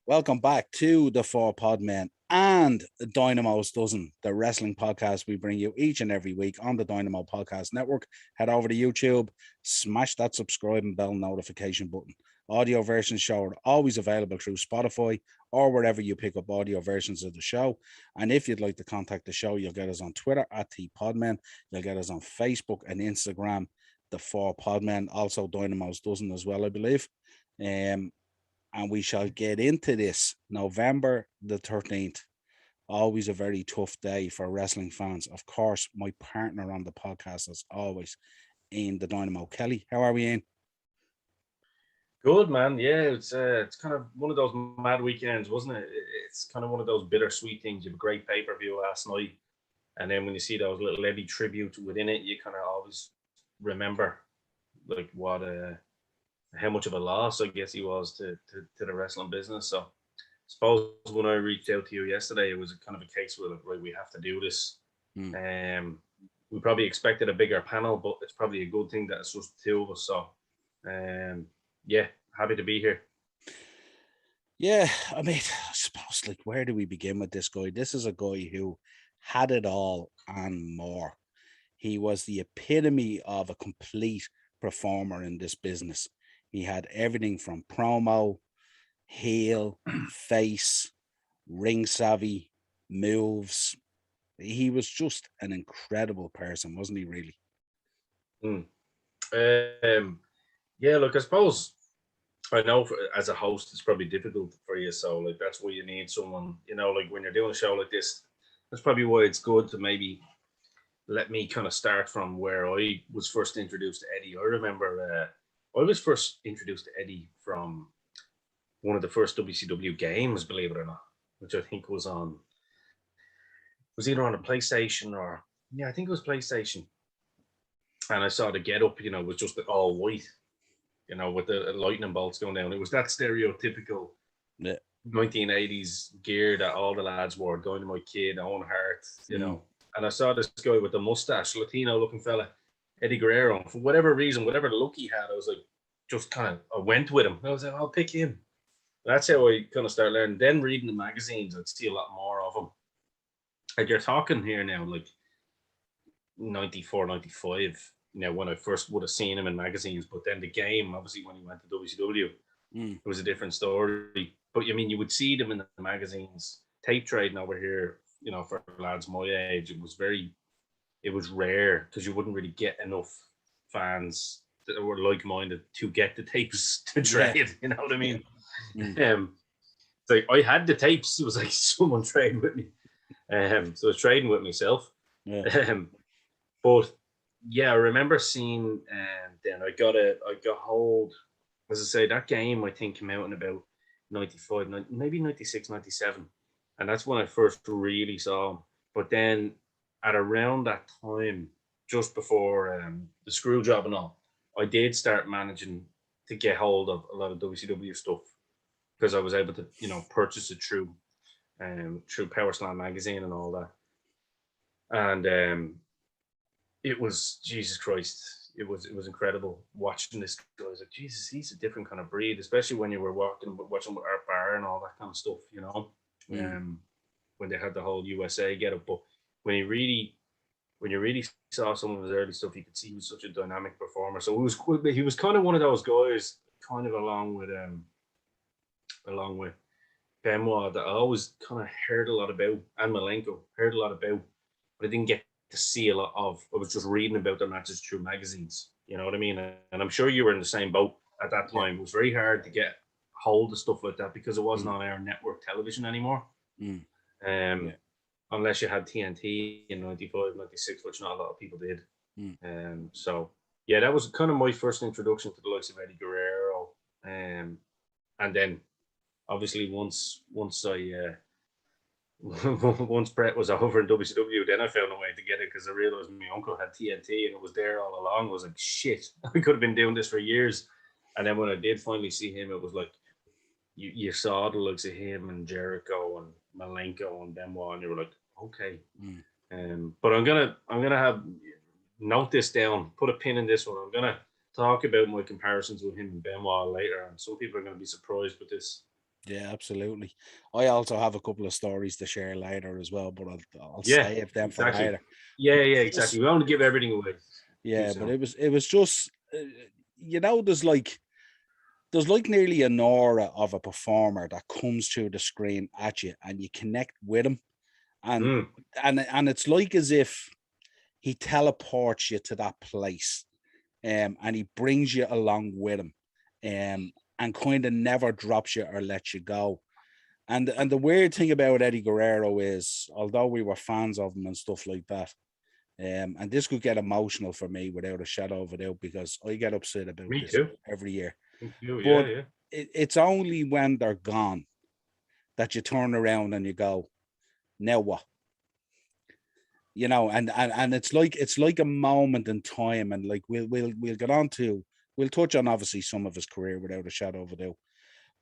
Welcome back to the Four Podmen and Dynamo's Dozen, the wrestling podcast we bring you each and every week on the Dynamo Podcast Network. Head over to YouTube, smash that subscribe and bell notification button. Audio versions show are always available through Spotify or wherever you pick up audio versions of the show. And if you'd like to contact the show, you'll get us on Twitter at @TPodmen. You'll get us on Facebook and Instagram, the Four Podmen, also Dynamo's Dozen as well, I believe. And we shall get into this November the 13th. Always a very tough day for wrestling fans. Of course, my partner on the podcast, as always, Ian the Dynamo Kelly. How are we, Ian? Good, man. Yeah, it's kind of one of those mad weekends, wasn't it? It's kind of one of those bittersweet things. You have a great pay-per-view last night, and then when you see those little Eddie tributes within it, you kind of always remember like what how much of a loss I guess he was to the wrestling business. So I suppose when I reached out to you yesterday, it was kind of a case where right, we have to do this. We probably expected a bigger panel, but it's probably a good thing that it's just the two of us. So yeah, happy to be here. Yeah, I mean, I suppose, like, where do we begin with this guy? This is a guy who had it all and more. He was the epitome of a complete performer in this business. He had everything from promo, heel, face, ring savvy, moves. He was just an incredible person, wasn't he, really? Yeah, look, I suppose I know as a host, it's probably difficult for you. So, like, that's why you need someone, like when you're doing a show like this, that's probably why it's good to maybe let me kind of start from where I was first introduced to Eddie. I remember I was first introduced to Eddie from one of the first WCW games, believe it or not, which I think was either on a PlayStation or, yeah, I think it was PlayStation. And I saw the get up, was just all white, with the lightning bolts going down. It was that stereotypical 1980s gear that all the lads wore, going to my kid, Owen Hart, And I saw this guy with the mustache, Latino looking fella, Eddie Guerrero. And for whatever reason, whatever look he had, I was like, just kind of, I went with him. I was like, I'll pick him. That's how I kind of started learning. Then reading the magazines, I'd see a lot more of him. Like, you're talking here now, like 94, 95, when I first would have seen him in magazines. But then the game, obviously, when he went to WCW, it was a different story. But I mean, you would see them in the magazines, tape trading over here, for lads my age. It was rare because you wouldn't really get enough fans that were like-minded to get the tapes to trade. Yeah. You know what I mean? Yeah. So I had the tapes. It was like someone trading with me. So I was trading with myself. Yeah. But yeah, I remember seeing, then I got hold, as I say, that game I think came out in about 95, maybe 96, 97. And that's when I first really saw him. But then at around that time, just before the screw job and all, I did start managing to get hold of a lot of WCW stuff because I was able to, purchase it through Power Slam magazine and all that. And it was, Jesus Christ, it was incredible watching this guy. I was like, Jesus, he's a different kind of breed, especially when you were watching with Art Barr and all that kind of stuff, when they had the whole USA get up. But when you really saw some of his early stuff, you could see he was such a dynamic performer. So he was kind of one of those guys, kind of along with Benoit, that I always kind of heard a lot about, and Malenko heard a lot about, but I didn't get to see a lot of. I was just reading about their matches through magazines. You know what I mean? And I'm sure you were in the same boat at that time. It was very hard to get hold of stuff like that because it wasn't on our network television anymore. Unless you had TNT in 95, 96, which not a lot of people did. So yeah, that was kind of my first introduction to the likes of Eddie Guerrero. And then obviously once Brett was over in WCW, then I found a way to get it because I realized my uncle had TNT and it was there all along. I was like, shit, I could have been doing this for years. And then when I did finally see him, it was like you saw the looks of him and Jericho and Malenko and Benoit, and you were like, okay. But I'm gonna have note this down, put a pin in this one. I'm gonna talk about my comparisons with him and Benoit later, and some people are gonna be surprised with this. Yeah, absolutely. I also have a couple of stories to share later as well, but I'll Yeah, save them for exactly. later. Yeah, yeah, exactly. Just We don't want to give everything away too yeah, but soon. it was just there's like nearly an aura of a performer that comes through the screen at you, and you connect with him, and Mm. and it's like as if he teleports you to that place, and he brings you along with him, and kind of never drops you or lets you go. And the weird thing about Eddie Guerrero is, although we were fans of him and stuff like that, and this could get emotional for me without a shadow of a doubt, because I get upset about Me this too. every year. Me too. Yeah, But yeah. it's only when they're gone that you turn around and you go, now what? And it's like a moment in time, and like we'll get on to we'll touch on obviously some of his career without a shadow of a doubt.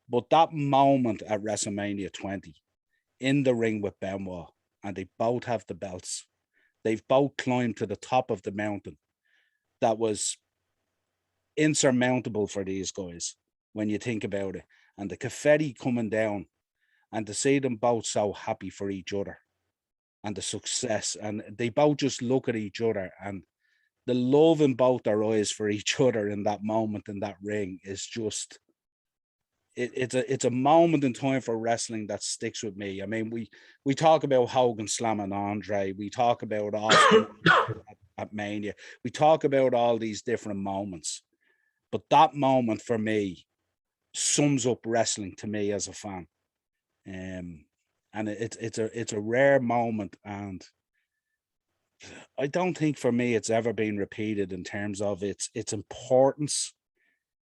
But that moment at WrestleMania 20 in the ring with Benoit, and they both have the belts. They've both climbed to the top of the mountain that was insurmountable for these guys when you think about it. And the confetti coming down, and to see them both so happy for each other and the success, and they both just look at each other, and the love in both their eyes for each other in that moment in that ring is just it's a moment in time for wrestling that sticks with me. I mean, we talk about Hogan slamming Andre, we talk about Austin at Mania, we talk about all these different moments, but that moment for me sums up wrestling to me as a fan. Um, and it's a rare moment, and I don't think for me it's ever been repeated in terms of its importance,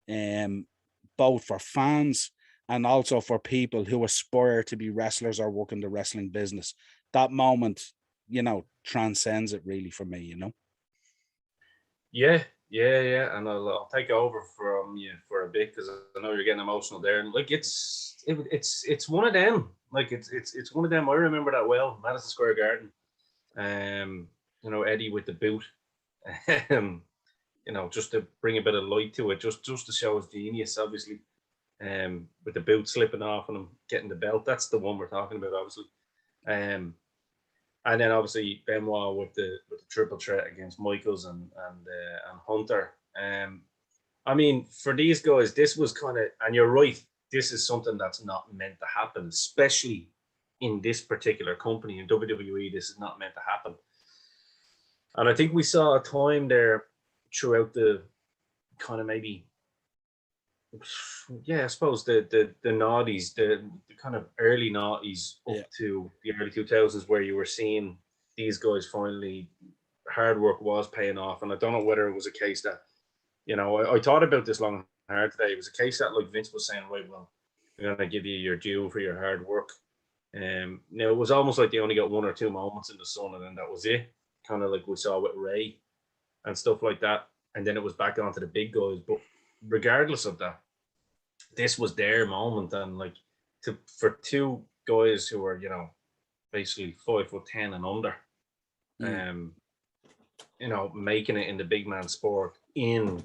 um, both for fans and also for people who aspire to be wrestlers or work in the wrestling business. That moment, transcends it really for me. Yeah, yeah, yeah. And I'll take over from you for a bit because I know you're getting emotional there. And like it's one of them. Like it's one of them. I remember that well, Madison Square Garden. Eddie with the boot. Um, just to bring a bit of light to it, just to show his genius, obviously. With the boot slipping off and him getting the belt. That's the one we're talking about, obviously. Um, and then obviously Benoit with the triple threat against Michaels and Hunter. I mean, for these guys, this was kind of, and you're right, this is something that's not meant to happen, especially in this particular company in WWE. This is not meant to happen, and I think we saw a time there throughout the kind of maybe, yeah, I suppose the noughties, the kind of early noughties up Yeah. to the early 2000s, where you were seeing these guys finally hard work was paying off. And I don't know whether it was a case that, I thought about this long and hard today. It was a case that like Vince was saying, right, well, we're gonna give you your due for your hard work. Now it was almost like they only got one or two moments in the sun, and then that was it. Kind of like we saw with Ray and stuff like that. And then it was back onto the big guys. But regardless of that, this was their moment, and like for two guys who were basically 5'10" and under, Mm. um, making it in the big man sport in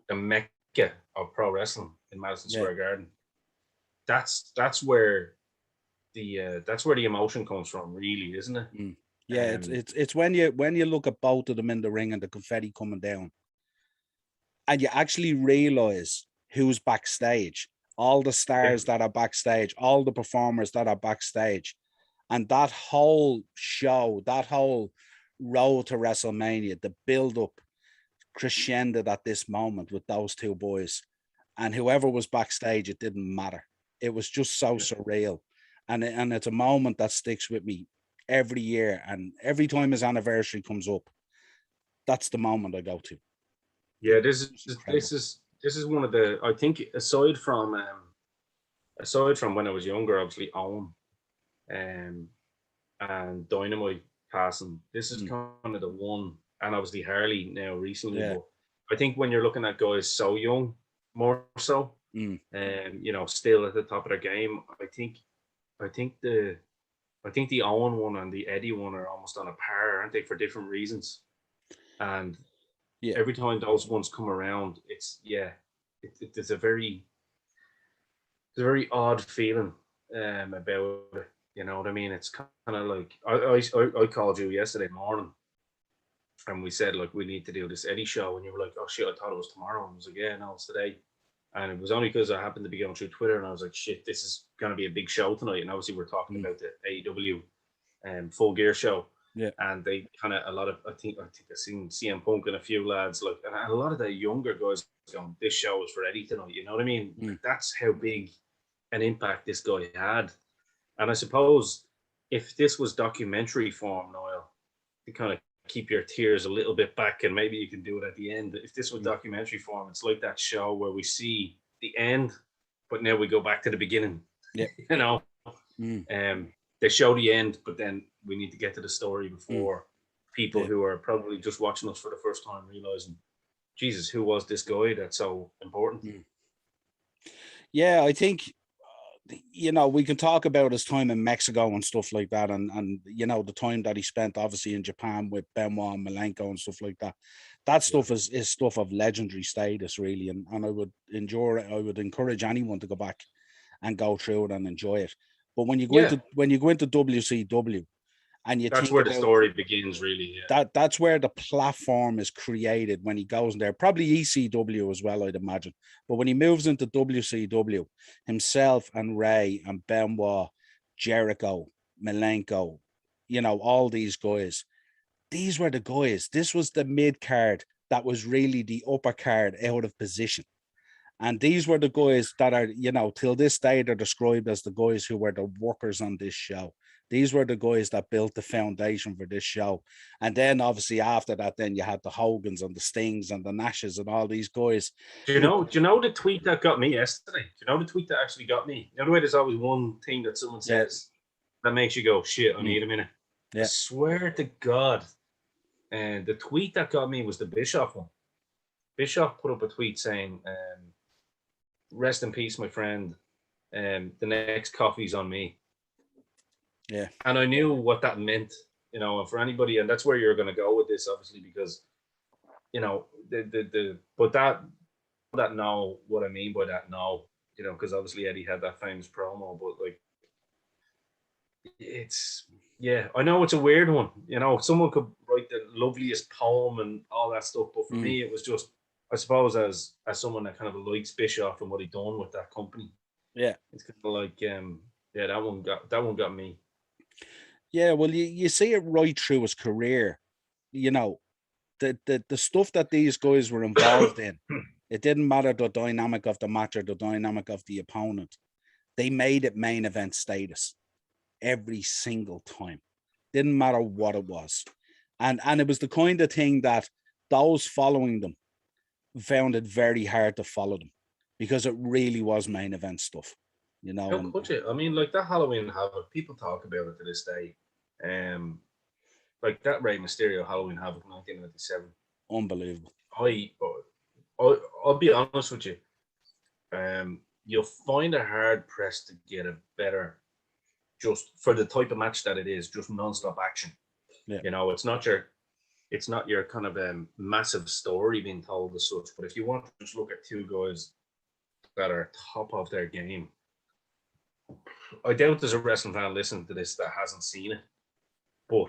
the mecca of pro wrestling in Madison Yeah. Square Garden. That's where the emotion comes from, really, isn't it? Mm. Yeah, it's Um, it's it's when you look at both of them in the ring and the confetti coming down, and you actually realize who's backstage, all the yeah, stars that are backstage, all the performers that are backstage, and that whole show, that whole road to WrestleMania, the build up crescendoed at this moment with those two boys, and whoever was backstage, it didn't matter. It was just so yeah, surreal, and it's a moment that sticks with me every year, and every time his anniversary comes up, that's the moment I go to. yeah. It's This is just incredible. this is this is one of the, I think, aside from when I was younger, obviously Owen, um, and Dynamite passing. This is Mm. kind of the one, and obviously Harley now recently. Yeah. But I think when you're looking at guys so young, more so, Mm. still at the top of their game, I think the I think the Owen one and the Eddie one are almost on a par, aren't they, for different reasons? And Yeah. every time those ones come around, it's, yeah, it's a very, a very odd feeling about it. You know what I mean? It's kind of like I called you yesterday morning, and we said like we need to do this Eddie show, and you were like, "Oh shit, I thought it was tomorrow." And I was like, "Yeah, no, it's today." And it was only because I happened to be going through Twitter, and I was like, "Shit, this is going to be a big show tonight." And obviously, we're talking about the AEW Full Gear show. Yeah. And they kind of, a lot of, I think I've seen CM Punk and a few lads, like, and a lot of the younger guys going, this show is for Eddie tonight. You know what I mean? Like, that's how big an impact this guy had. And I suppose if this was documentary form, Niall, to kind of keep your tears a little bit back, and maybe you can do it at the end. If this was documentary form, it's like that show where we see the end, but now we go back to the beginning. Yeah. You know? They show the end, but then we need to get to the story before people who are probably just watching us for the first time realizing, Jesus, who was this guy that's so important? Yeah, I think, you know, we can talk about his time in Mexico and stuff like that, and you know, the time that he spent obviously in Japan with Benoit and Malenko and stuff like that. That stuff is stuff of legendary status, really, and I would encourage anyone to go back and go through it and enjoy it. But when you go into WCW, and you that's think where the story begins, really. That's where the platform is created when he goes in there. Probably ECW as well, I'd imagine. But when he moves into WCW, himself and Ray and Benoit, Jericho, Malenko, you know, all these guys, these were the guys. This was the mid card that was really the upper card out of position. And these were the guys that are, you know, till this day, they're described as the guys who were the workers on this show. These were the guys that built the foundation for this show. And then obviously after that, then you had the Hogans and the Stings and the Nashes and all these guys. Do you know the tweet that got me yesterday? Do you know the tweet that actually got me? You know the way there's always one thing that someone says that makes you go, shit, I need a minute. I swear to God. And the tweet that got me was the Bischoff one. Bischoff put up a tweet saying, rest in peace, my friend. The next coffee's on me. Yeah. And I knew what that meant, you know, and for anybody, and that's where you're going to go with this, obviously, because, you know, but that know what I mean by that now, you know, because obviously Eddie had that famous promo, but like, it's, I know it's a weird one, you know, someone could write the loveliest poem and all that stuff, but for me, it was just, I suppose as someone that kind of likes Bischoff and what he done with that company, it's kind of like, that one got me. Yeah, well, you see it right through his career, you know, the stuff that these guys were involved in. It didn't matter the dynamic of the match or the dynamic of the opponent. They made it main event status every single time. Didn't matter what it was, and it was the kind of thing that those following them found it very hard to follow them because it really was main event stuff, you know. How could you? I mean, like that Halloween Havoc, people talk about it to this day. Like that Rey Mysterio Halloween Havoc 1997. Unbelievable. I'll be honest with you. You'll find it hard pressed to get a better, just for the type of match that it is, just non-stop action. Yeah. You know, it's not your kind of massive story being told as such. But if you want to just look at two guys that are top of their game, I doubt there's a wrestling fan listening to this that hasn't seen it. But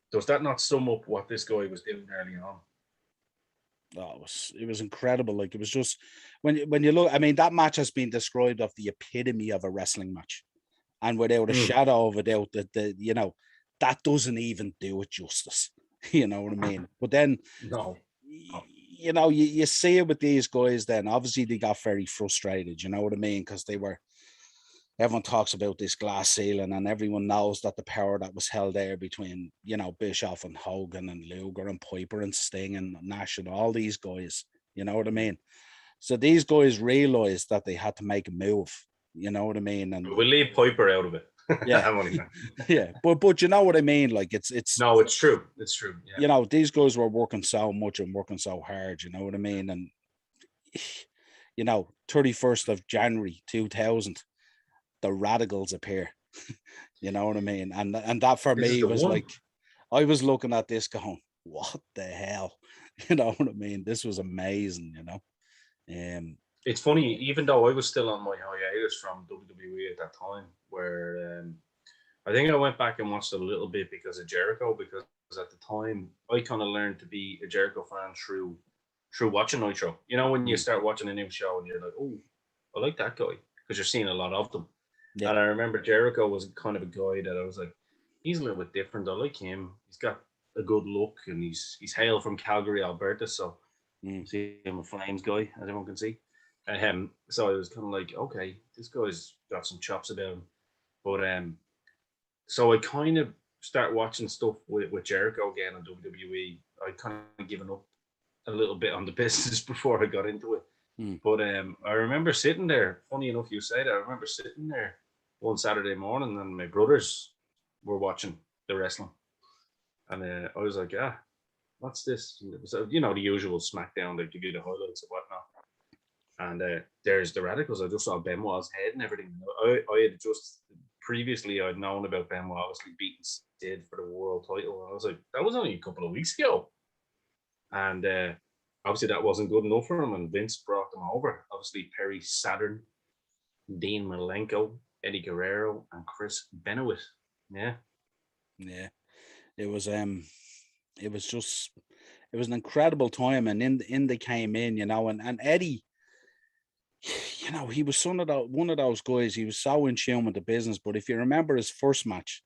does that not sum up what this guy was doing early on? Oh, it was incredible. Like, it was just when you look, I mean, that match has been described of the epitome of a wrestling match, and without a shadow of a doubt, that you know, that doesn't even do it justice. You know what I mean? But then, you know, you see it with these guys. Then obviously they got very frustrated. You know what I mean? Because everyone talks about this glass ceiling, and everyone knows that the power that was held there between, you know, Bischoff and Hogan and Luger and Piper and Sting and Nash and all these guys, you know what I mean? So these guys realized that they had to make a move, you know what I mean? And we'll leave Piper out of it. Yeah, but you know what I mean? Like, it's no, it's true. It's true. Yeah. You know, these guys were working so much and working so hard, you know what I mean? And, you know, 31st of January 2000, the Radicals appear. You know what I mean? And that for me was like, I was looking at this going, what the hell? You know what I mean? This was amazing, you know. it's funny, even though I was still on my hiatus from WWE at that time, where I think I went back and watched a little bit because of Jericho, because at the time I kind of learned to be a Jericho fan through watching Nitro. You know, when you start watching a new show and you're like, oh, I like that guy, because you're seeing a lot of them. Yeah. And I remember Jericho was kind of a guy that I was like, he's a little bit different. I like him. He's got a good look, and he's hail from Calgary, Alberta, so see him a Flames guy, as everyone can see. So I was kind of like, okay, this guy's got some chops about him. But so I kind of start watching stuff with Jericho again on WWE. I kind of given up a little bit on the business before I got into it. But I remember sitting there. Funny enough, you say that. I remember sitting there one Saturday morning, and my brothers were watching the wrestling, and I was like, "Ah, what's this?" And it was, the usual SmackDown. They give you the highlights and whatnot. And there's the Radicals. I just saw Benoit's head and everything. I had just previously I'd known about Benoit obviously beating Sid for the world title. And I was like, that was only a couple of weeks ago. And obviously that wasn't good enough for him. And Vince brought them over. Obviously Perry Saturn, Dean Malenko, Eddie Guerrero, and Chris Benoit. Yeah. Yeah. It was just it was an incredible time, and in they came in, and Eddie, he was one of those guys. He was so in tune with the business. But if you remember his first match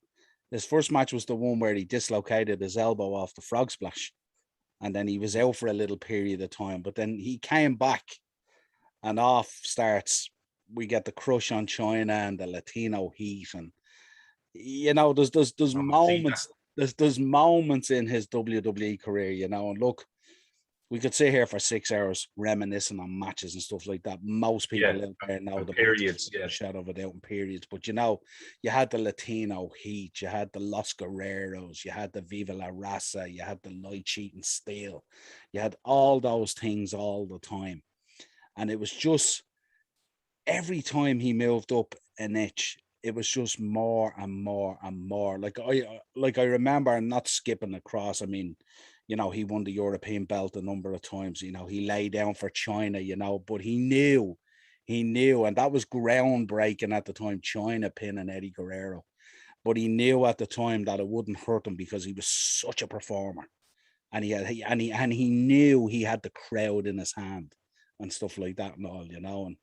was the one where he dislocated his elbow off the frog splash, and then he was out for a little period of time. But then he came back, and off starts. We get the crush on China and the Latino heat, and there's moments. There's moments in his WWE career, and look, we could sit here for 6 hours reminiscing on matches and stuff like that. Most people out there know the periods, shadow of a doubt in periods. But you had the Latino heat, you had the Los Guerreros, you had the Viva la Raza, you had the Light Cheat and Steel, you had all those things all the time, and it was just every time he moved up an inch, it was just more and more and more. Like I remember, not skipping across. I mean, he won the European belt a number of times. He lay down for China. But he knew, and that was groundbreaking at the time. China pinning Eddie Guerrero, but he knew at the time that it wouldn't hurt him because he was such a performer, and he knew he had the crowd in his hand and stuff like that and all. And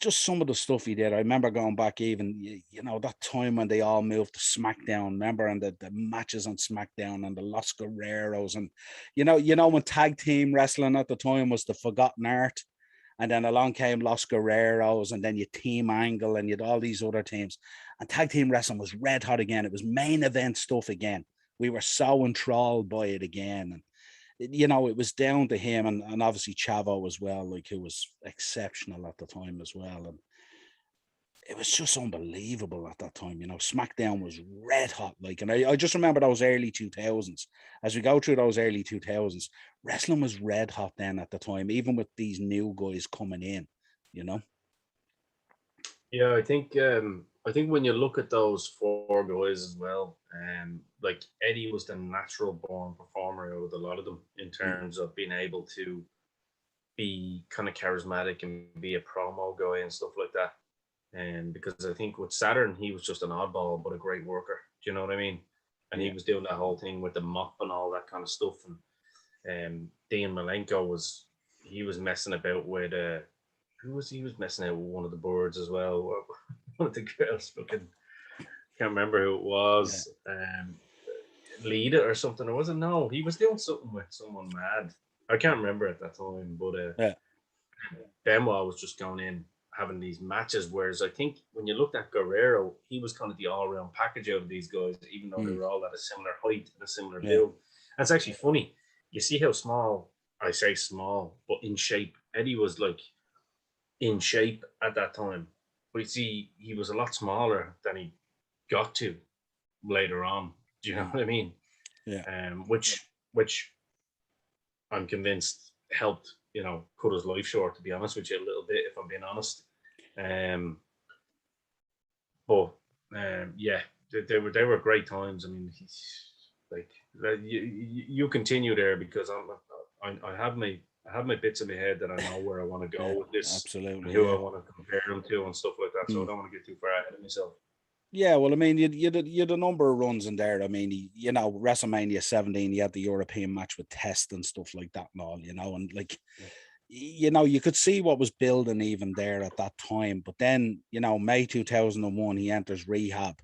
just some of the stuff he did. I remember going back even, that time when they all moved to SmackDown, remember, and the matches on SmackDown and the Los Guerreros, and when tag team wrestling at the time was the forgotten art, and then along came Los Guerreros, and then you Team Angle, and you had all these other teams, and tag team wrestling was red hot again. It was main event stuff again. We were so enthralled by it again, and it was down to him and obviously Chavo as well, like, who was exceptional at the time as well. And it was just unbelievable at that time. SmackDown was red hot. Like, and I just remember those early 2000s. As we go through those early 2000s, wrestling was red hot then at the time, even with these new guys coming in, Yeah, I think when you look at those four guys as well, like Eddie was the natural born performer out of a lot of them in terms of being able to be kind of charismatic and be a promo guy and stuff like that. And because I think with Saturn, he was just an oddball but a great worker. Do you know what I mean? And he was doing that whole thing with the mop and all that kind of stuff. And Dean Malenko was messing about with he was messing out with one of the boards as well. One of the girls fucking can't remember who it was. Lita or something, or was it? No, he was doing something with someone mad. I can't remember at that time, but Benoit was just going in having these matches. Whereas I think when you looked at Guerrero, he was kind of the all-round package out of these guys, even though they were all at a similar height and a similar build. And it's actually funny. You see how small, I say small, but in shape. Eddie was like in shape at that time. But you see, he was a lot smaller than he got to later on. Do you know what I mean? Yeah. Which I'm convinced helped, cut his life short, to be honest with you, a little bit, if I'm being honest. Yeah, they were great times. I mean, you continue there because I have my I have my bits in my head that I know where I want to Yeah, go with this and absolutely. who Yeah. I want to compare them to and stuff like that. So I don't want to get too far ahead of myself. Yeah, well, I mean, you'd a number of runs in there. I mean, you know, WrestleMania 17, you had the European match with Test and stuff like that and all, you know, and like, you know, you could see what was building even there at that time. But then, you know, May 2001, he enters rehab.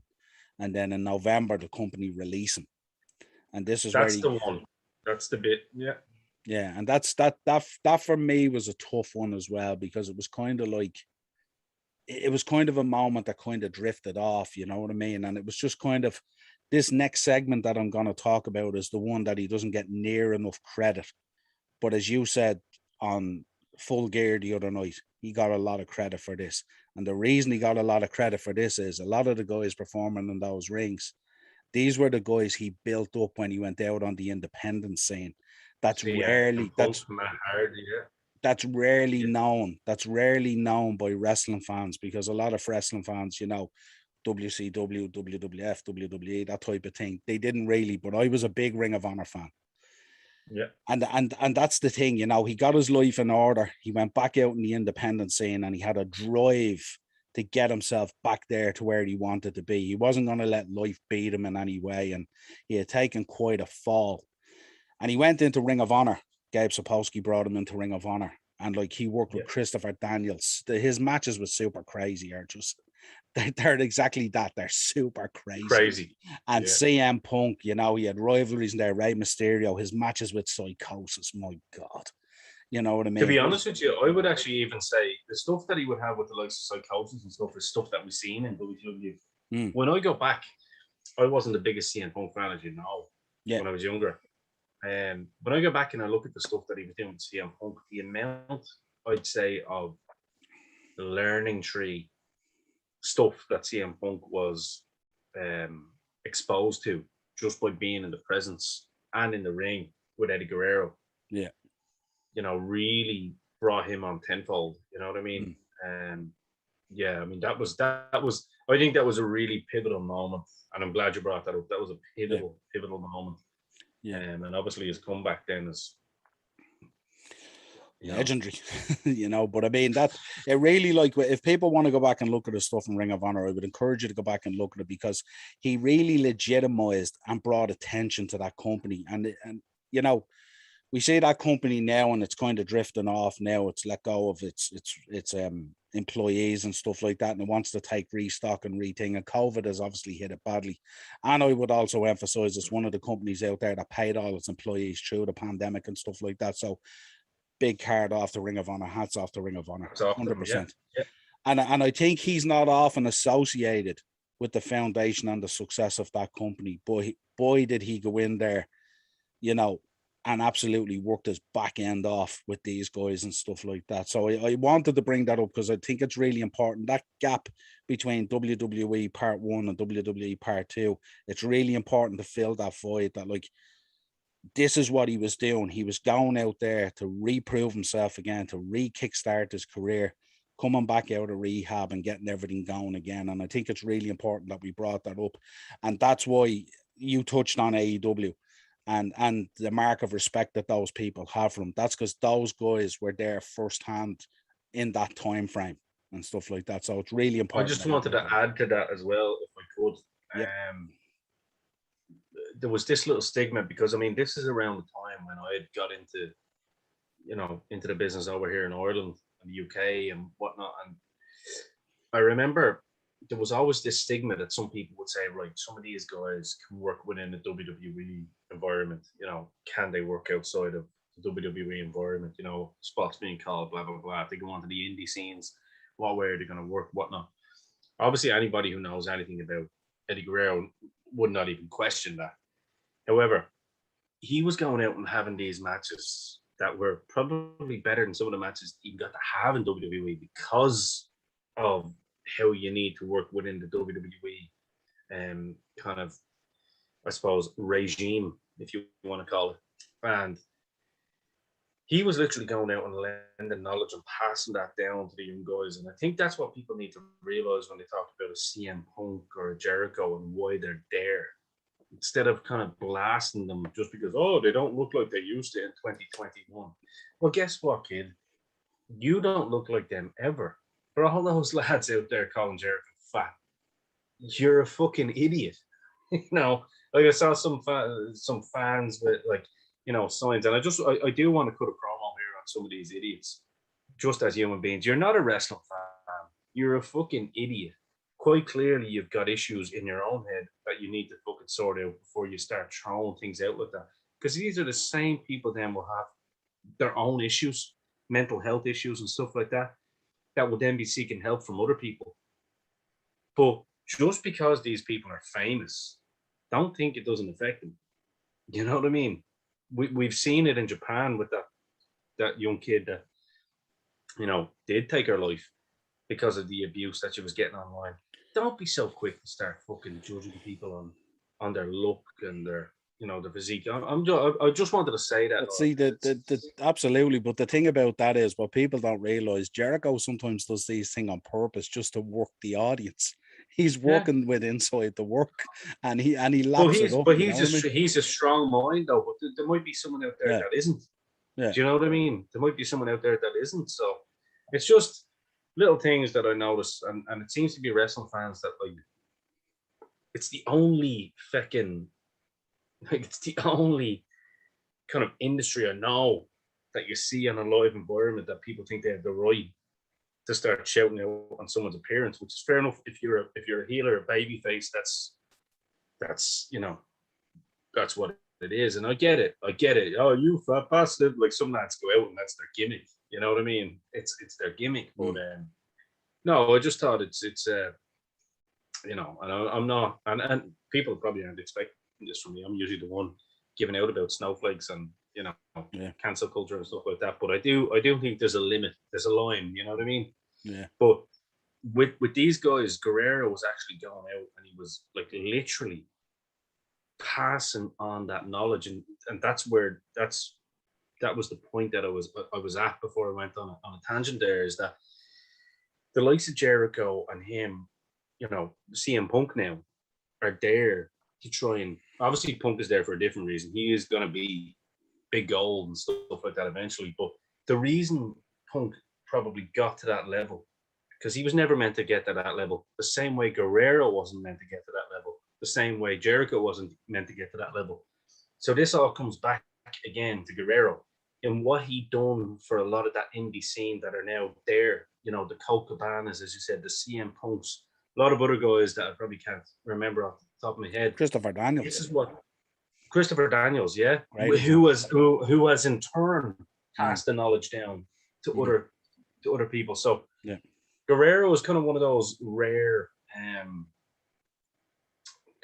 And then in November, the company release him. And this is where That's he, the one. That's the bit. Yeah. yeah. And that for me was a tough one as well, because it was kind of like, it was kind of a moment that kind of drifted off, you know what I mean? And it was just kind of this next segment that I'm going to talk about is the one that he doesn't get near enough credit. But as you said on Full Gear the other night, he got a lot of credit for this. And the reason he got a lot of credit for this is a lot of the guys performing in those rings, these were the guys he built up when he went out on the independent scene. That's CM rarely, Punk, Matt Hardy, yeah. that's rarely known. That's rarely known by wrestling fans, because a lot of wrestling fans, you know, WCW, WWF, WWE, that type of thing, they didn't really. But I was a big Ring of Honor fan. Yeah. And that's the thing, you know, he got his life in order. He went back out in the independent scene and he had a drive to get himself back there to where he wanted to be. He wasn't going to let life beat him in any way. And he had taken quite a fall. And he went into Ring of Honor. Gabe Sapolsky brought him into Ring of Honor. And like he worked with Christopher Daniels. His matches with super crazy are just, they're exactly that. They're super crazy. And CM Punk, you know, he had rivalries in there. Rey Mysterio, his matches with Psychosis, my God. You know what I mean? To be honest with you, I would actually even say the stuff that he would have with the likes of Psychosis and stuff is stuff that we've seen in WWE. When I go back, I wasn't the biggest CM Punk fan, as you know, when I was younger. When I go back and I look at the stuff that he was doing with CM Punk, the amount, I'd say, of the learning tree stuff that CM Punk was exposed to just by being in the presence and in the ring with Eddie Guerrero. Yeah. You know, really brought him on tenfold. You know what I mean? Yeah, I mean that was I think that was a really pivotal moment, and I'm glad you brought that up. That was a pivotal moment. Yeah. And obviously his comeback then is legendary, you know. But I mean, that it really, like, if people want to go back and look at his stuff in Ring of Honor, I would encourage you to go back and look at it, because he really legitimized and brought attention to that company. And you know, we see that company now and it's kind of drifting off now. It's let go of its employees and stuff like that, and it wants to take restock and rethink. And COVID has obviously hit it badly. And I would also emphasize it's one of the companies out there that paid all its employees through the pandemic and stuff like that. So big card off the Ring of Honor, hats off the Ring of Honor, 100%. And I think he's not often associated with the foundation and the success of that company. Boy, did he go in there, you know, and absolutely worked his back end off with these guys and stuff like that. So I wanted to bring that up because I think it's really important. That gap between WWE Part 1 and WWE Part 2, it's really important to fill that void, that, like, this is what he was doing. He was going out there to reprove himself again, to re-kickstart his career, coming back out of rehab and getting everything going again. And I think it's really important that we brought that up. And that's why you touched on AEW and the mark of respect that those people have for him. That's because those guys were there firsthand in that time frame and stuff like that. So it's really important. I just wanted to add to that as well, if I could. Yeah. There was this little stigma, because I mean, this is around the time when I had got into, you know, into the business over here in Ireland and the UK and whatnot. And I remember there was always this stigma that some people would say, right, some of these guys can work within the WWE environment. You know, can they work outside of the WWE environment? You know, spots being called, blah, blah, blah. If they go onto the indie scenes, what way are they going to work, whatnot? Obviously, anybody who knows anything about Eddie Guerrero would not even question that. However, he was going out and having these matches that were probably better than some of the matches he got to have in WWE because of how you need to work within the WWE kind of, I suppose, regime, if you want to call it. And he was literally going out and lending knowledge and passing that down to the young guys. And I think that's what people need to realize when they talk about a CM Punk or a Jericho and why they're there. instead of kind of blasting them just because, oh, they don't look like they used to in 2021. Well, guess what, kid? You don't look like them ever. For all those lads out there calling Jericho fat, you're a fucking idiot. You know, like I saw some fans with like, you know, signs, and I do want to cut a promo here on some of these idiots. Just as human beings, you're not a wrestling fan. You're a fucking idiot. Quite clearly, you've got issues in your own head that you need to fucking sort out before you start throwing things out like that. Because these are the same people then will have their own issues, mental health issues and stuff like that, that will then be seeking help from other people. But just because these people are famous, don't think it doesn't affect them. You know what I mean? We've seen it in Japan with that young kid that, you know, did take her life because of the abuse that she was getting online. Don't be so quick to start fucking judging people on their look and their, you know, their physique. I just wanted to say that. But see, absolutely. But the thing about that is what people don't realize, Jericho sometimes does these things on purpose just to work the audience. He's working with inside the work, and he laps it up. But he's a strong mind though. But there might be someone out there that isn't. Yeah. Do you know what I mean? There might be someone out there that isn't. So it's just little things that I notice, and it seems to be wrestling fans that like it's the only fucking it's the only kind of industry I know that you see in a live environment that people think they have the right to start shouting out on someone's appearance, which is fair enough if you're a heel or a baby face. That's you know, that's what it is, and I get it. Oh, you fat bastard! Like some lads go out and that's their gimmick. You know what I mean? It's their gimmick. But no, I just thought it's you know, and I'm not, and people probably aren't expecting this from me. I'm usually the one giving out about snowflakes and, you know, cancel culture and stuff like that. But I do think there's a limit, there's a line. You know what I mean? Yeah. But with these guys, Guerrero was actually going out and he was like literally passing on that knowledge, and that was the point that I was at before I went on a tangent. There is that the likes of Jericho and him, you know, CM Punk now are there to try and, obviously Punk is there for a different reason. He is going to be big gold and stuff like that eventually. But the reason Punk probably got to that level, because he was never meant to get to that level, the same way Guerrero wasn't meant to get to that level, the same way Jericho wasn't meant to get to that level. So this all comes back again to Guerrero and what he done for a lot of that indie scene that are now there. You know, the Colt Cabanas, as you said, the CM Punks, a lot of other guys that I probably can't remember off the top of my head. Christopher Daniels. This is what Christopher Daniels, yeah, right. who has in turn passed the knowledge down to other people. So Guerrero is kind of one of those rare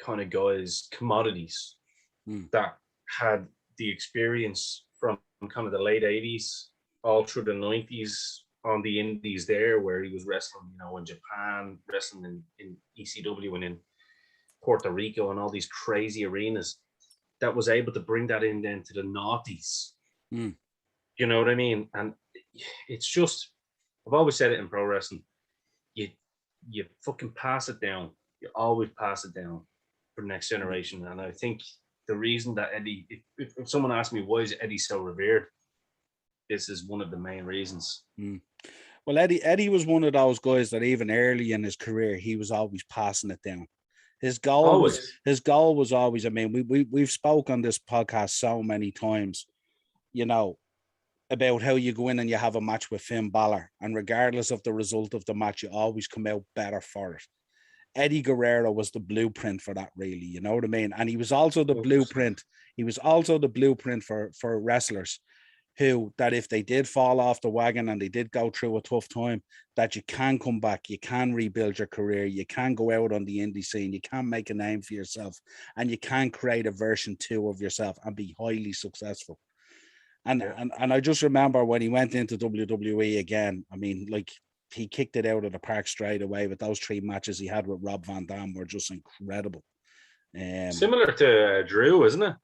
kind of guys, commodities that had the experience from kind of the late 80s all through the 90s on the indies there, where he was wrestling, you know, in Japan, wrestling in ECW and in Puerto Rico and all these crazy arenas, that was able to bring that in then to the noughties. You know what I mean? And it's just, I've always said it in pro wrestling, you fucking pass it down. You always pass it down for the next generation. And I think the reason that Eddie, if someone asked me why is Eddie so revered, this is one of the main reasons. Well, Eddie was one of those guys that even early in his career, he was always passing it down. His goal was always, I mean, we've spoke on this podcast so many times, you know, about how you go in and you have a match with Finn Balor, and regardless of the result of the match, you always come out better for it. Eddie Guerrero was the blueprint for that, really, you know what I mean? And he was also the blueprint. He was also the blueprint for wrestlers who, that if they did fall off the wagon and they did go through a tough time, that you can come back, you can rebuild your career, you can go out on the indie scene, you can make a name for yourself, and you can create a version 2 of yourself and be highly successful. And I just remember when he went into WWE again, I mean, like, he kicked it out of the park straight away with those 3 matches he had with Rob Van Dam were just incredible. Similar to Drew, isn't it?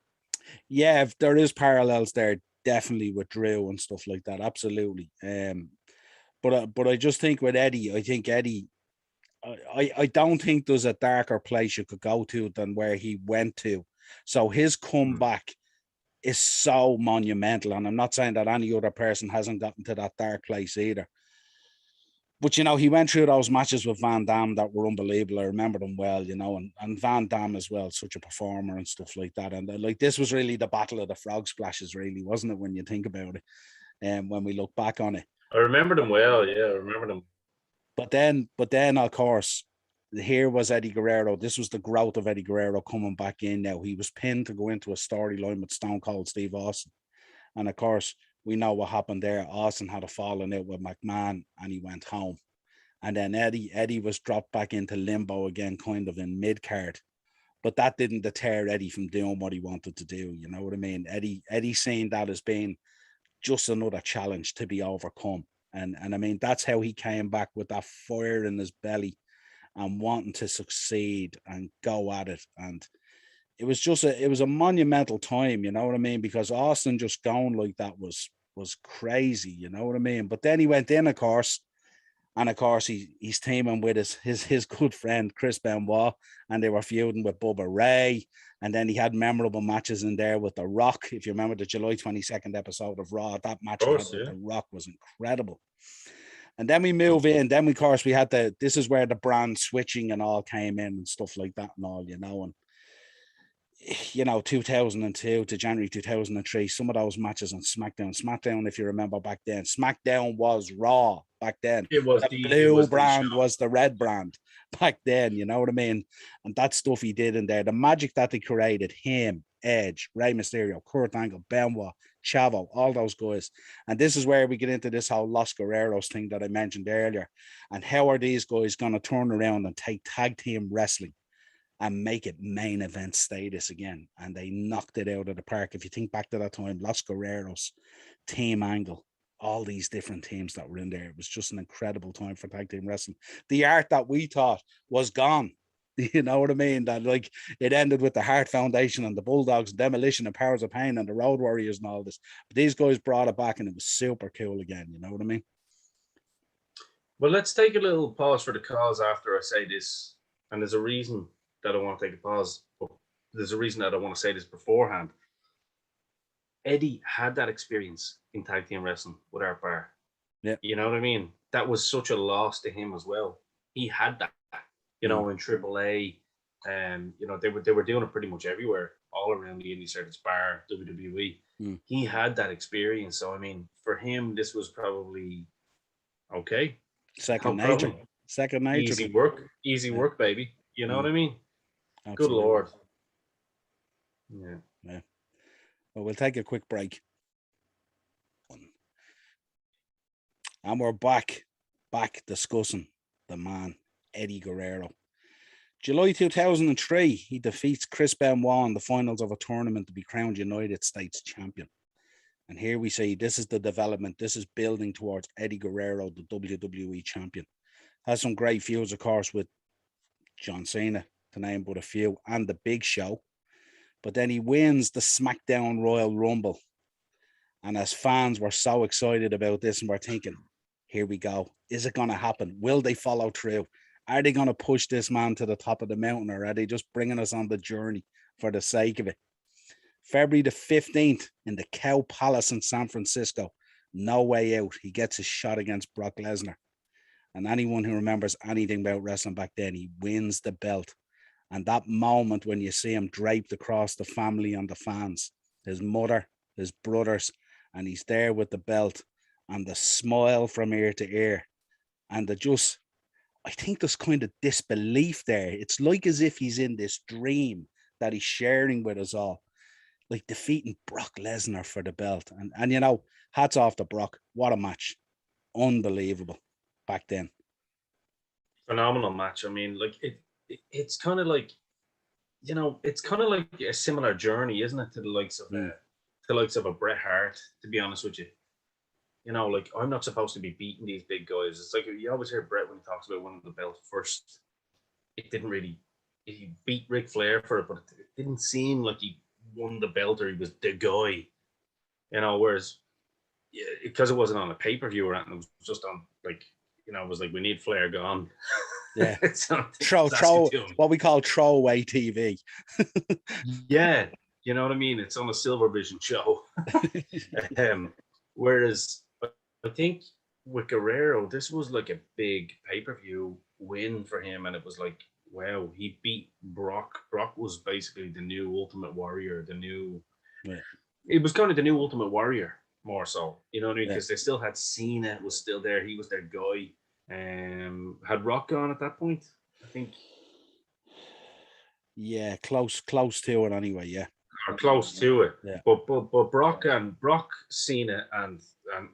Yeah, there is parallels there, definitely, with Drew and stuff like that. Absolutely. But I just think with Eddie, I don't think there's a darker place you could go to than where he went to So his comeback is so monumental. And I'm not saying that any other person hasn't gotten to that dark place either. But, you know, he went through those matches with Van Damme that were unbelievable. I remember them well, you know, and Van Damme as well, such a performer and stuff like that. And like, this was really the battle of the frog splashes, really, wasn't it, when you think about it, and when we look back on it. I remember them well, yeah, I remember them. But then, of course, here was Eddie Guerrero. This was the growth of Eddie Guerrero coming back in now. He was pinned to go into a storyline with Stone Cold Steve Austin. And of course, we know what happened there. Austin had a falling out with McMahon and he went home. And then Eddie was dropped back into limbo again, kind of in mid-card. But that didn't deter Eddie from doing what he wanted to do. You know what I mean? Eddie seeing that as being just another challenge to be overcome. And I mean, that's how he came back, with that fire in his belly and wanting to succeed and go at it. And it was a monumental time, you know what I mean? Because Austin just going like that was crazy, you know what I mean? But then he went in, of course, and of course he's teaming with his good friend Chris Benoit, and they were feuding with Bubba Ray. And then he had memorable matches in there with The Rock. If you remember the July 22nd episode of Raw, that match with The Rock was incredible. And then we move in. Then, of course, we had this is where the brand switching and all came in and stuff like that and all, you know. And, you know, 2002 to January 2003, some of those matches on SmackDown, if you remember back then, SmackDown was Raw back then. It was the blue brand was the red brand back then, you know what I mean? And that stuff he did in there, the magic that they created, him, Edge, Rey Mysterio, Kurt Angle, Benoit, Chavo, all those guys. And this is where we get into this whole Los Guerreros thing that I mentioned earlier. And how are these guys going to turn around and take tag team wrestling and make it main event status again? And they knocked it out of the park. If you think back to that time, Los Guerreros, Team Angle, all these different teams that were in there. It was just an incredible time for tag team wrestling. The art that we thought was gone. You know what I mean? That like it ended with the Hart Foundation and the Bulldogs, Demolition and Powers of Pain and the Road Warriors and all this. But these guys brought it back and it was super cool again. You know what I mean? Well, let's take a little pause for the cause after I say this. And there's a reason that I want to take a pause. But there's a reason that I want to say this beforehand. Eddie had that experience in tag team wrestling with Art Barr. Yeah. You know what I mean? That was such a loss to him as well. He had that, you know, in AAA. You know, they were doing it pretty much everywhere, all around the indie circuits, bar WWE. He had that experience. So I mean, for him, this was probably okay. Second nature. Easy work, baby. You know what I mean? Absolutely. Good Lord. Yeah. Well, we'll take a quick break. And we're back discussing the man, Eddie Guerrero. July 2003, he defeats Chris Benoit in the finals of a tournament to be crowned United States champion. And here we see this is the development. This is building towards Eddie Guerrero, the WWE champion. Has some great feuds, of course, with John Cena, to name but a few, and the Big Show. But then he wins the SmackDown Royal Rumble. And as fans, we're so excited about this and we're thinking, here we go. Is it going to happen? Will they follow through? Are they going to push this man to the top of the mountain, or are they just bringing us on the journey for the sake of it? February the 15th in the Cow Palace in San Francisco. No way out. He gets his shot against Brock Lesnar. And anyone who remembers anything about wrestling back then, he wins the belt. And that moment when you see him draped across the family and the fans, his mother, his brothers, and he's there with the belt and the smile from ear to ear. And I think there's kind of disbelief there. It's like as if he's in this dream that he's sharing with us all, like defeating Brock Lesnar for the belt. And you know, hats off to Brock. What a match. Unbelievable back then. Phenomenal match. I mean, like it's kind of like, you know, it's kind of like a similar journey, isn't it, to the likes of a Bret Hart, to be honest with you. You know, like, I'm not supposed to be beating these big guys. It's like you always hear Bret when he talks about winning the belt first. It didn't really, he beat Ric Flair for it, but it didn't seem like he won the belt or he was the guy. You know, whereas because it wasn't on a pay-per-view or anything, it was just on, like, you know, it was like, we need Flair gone. Yeah. It's not Throw what we call throwaway TV. Yeah, you know what I mean? It's on a Silver Vision show. Whereas I think with Guerrero, this was like a big pay-per-view win for him, and it was like, wow, he beat Brock. Brock was basically the new Ultimate Warrior, it was kind of the new Ultimate Warrior more so, you know what I mean? Because they still had Cena was still there, he was their guy. Had Rock gone at that point? I think. Yeah, close to it anyway. Yeah, or close to it. Yeah. But Brock, Cena, and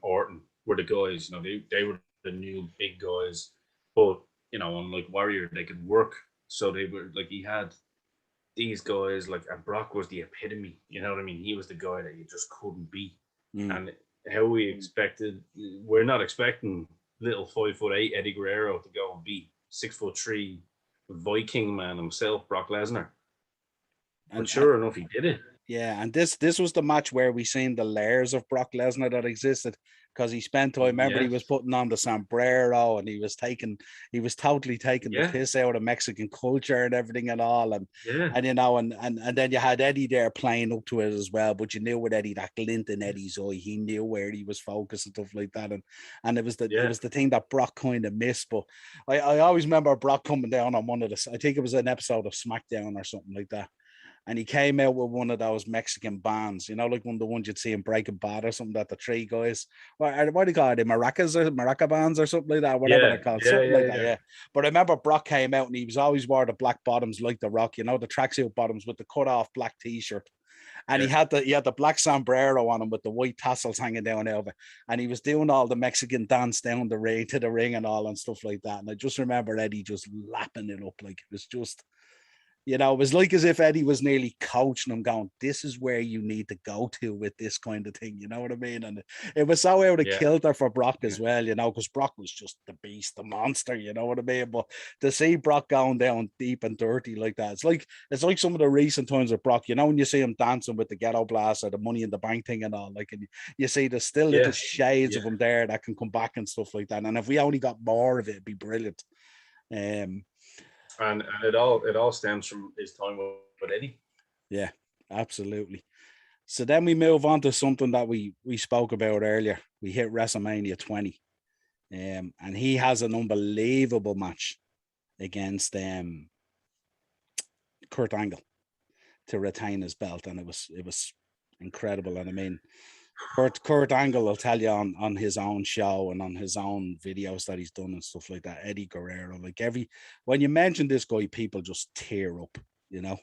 Orton were the guys. You know, they were the new big guys. But you know, unlike Warrior, they could work. So they were like he had these guys like, and Brock was the epitome. You know what I mean? He was the guy that you just couldn't beat. And how we expected, we're not expecting little 5'8" Eddie Guerrero to go and beat 6'3" Viking man himself, Brock Lesnar. And sure enough, he did it. Yeah, and this was the match where we seen the layers of Brock Lesnar that existed, because he spent time. Remember, he was putting on the sombrero, and he was totally taking the piss out of Mexican culture and everything and all. And you know, and then you had Eddie there playing up to it as well. But you knew with Eddie, that glint in Eddie's eye, he knew where he was focused and stuff like that. And it was the thing that Brock kind of missed. But I always remember Brock coming down on one of the, I think it was an episode of SmackDown or something like that. And he came out with one of those Mexican bands, you know, like one of the ones you'd see in Breaking Bad or something, that the three guys, what do you call it, the maracas or maraca bands or something like that, whatever they're called, something like that, yeah. But I remember Brock came out and he was always wore the black bottoms like The Rock, you know, the tracksuit bottoms with the cut off black t-shirt. And he had the black sombrero on him with the white tassels hanging down over, and he was doing all the Mexican dance down the ring to the ring and all and stuff like that. And I just remember Eddie just lapping it up, like it was just, you know, it was like as if Eddie was nearly coaching him, going, this is where you need to go to with this kind of thing. You know what I mean? And it was so out of kilter for Brock as well, you know, because Brock was just the beast, the monster, you know what I mean? But to see Brock going down deep and dirty like that, it's like some of the recent times with Brock, you know, when you see him dancing with the Ghetto Blast or the Money in the Bank thing and all, like, and you see there's still little shades of him there that can come back and stuff like that. And if we only got more of it, it'd be brilliant. And it all stems from his time with Eddie. Yeah, absolutely. So then we move on to something that we spoke about earlier. We hit WrestleMania 20. And he has an unbelievable match against Kurt Angle to retain his belt. And it was incredible. And I mean, Kurt Angle will tell you on his own show and on his own videos that he's done and stuff like that. Eddie Guerrero, like when you mention this guy, people just tear up, you know.